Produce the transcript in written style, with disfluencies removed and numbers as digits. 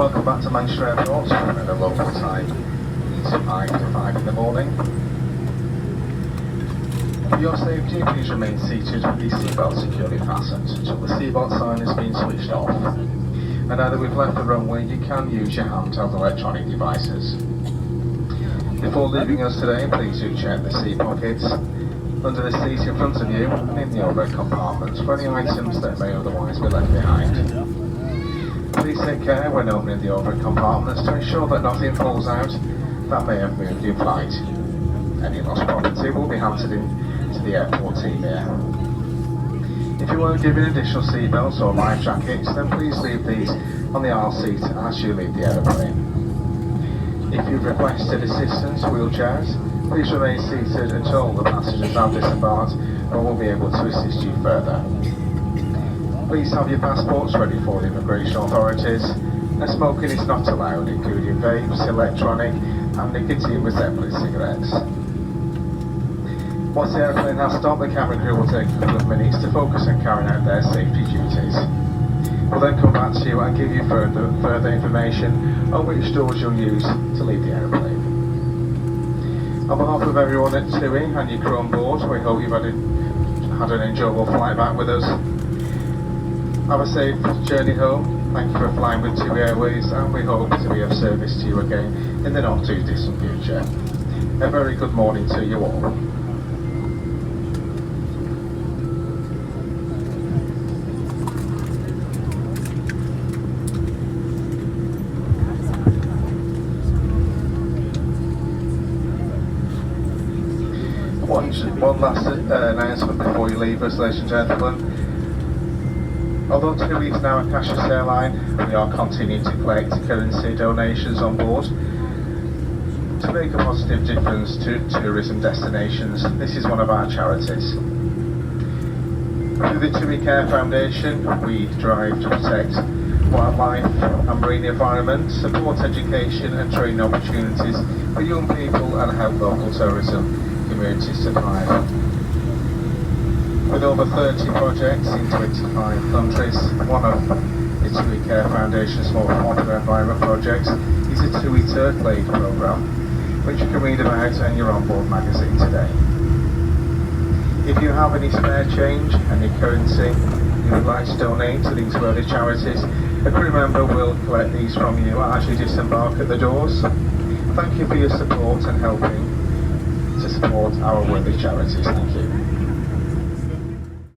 Welcome back to Manchester Airport at a local time. It's 5 to 5 in the morning. For your safety, please remain seated with the seatbelt securely fastened until the seatbelt sign has been switched off. And now that we've left the runway, you can use your handheld electronic devices. Before leaving us today, please do check the seat pockets, under the seat in front of you, and in the overhead compartments for any items that may otherwise be left behind. Please take care when opening the overhead compartments to ensure that nothing falls out that may have moved in flight. Any lost property will be handed in to the airport team here. If you were given additional seatbelts or life jackets, then please leave these on the aisle seat as you leave the aeroplane. If you've requested assistance, wheelchairs, please remain seated until the passengers have disembarked and we'll be able to assist you further. Please have your passports ready for the immigration authorities, and smoking is not allowed, including vapes, electronic and nicotine resembling cigarettes. Once the airplane has stopped, the cabin crew will take a couple of minutes to focus on carrying out their safety duties. We'll then come back to you and give you further information on which doors you'll use to leave the airplane. On behalf of everyone at TUI and your crew on board, we hope you've had an enjoyable flight back with us. Have a safe journey home. Thank you for flying with TUI Airways, and we hope to be of service to you again in the not too distant future. A very good morning to you all. One last announcement before you leave us, ladies and gentlemen. Although TUI is now a cashless airline, we are continuing to collect currency donations on board to make a positive difference to tourism destinations. This is one of our charities. Through the TUI Care Foundation, we drive to protect wildlife and marine environment, support education and training opportunities for young people and help local tourism communities to thrive. With over 30 projects in 25 countries, one of the TUI Care Foundation's more popular environment projects is the TUI Turtle Aid programme, which you can read about in your onboard magazine today. If you have any spare change, any currency you would like to donate to these worthy charities, a crew member will collect these from you as you disembark at the doors. Thank you for your support and helping to support our worthy charities. Thank you.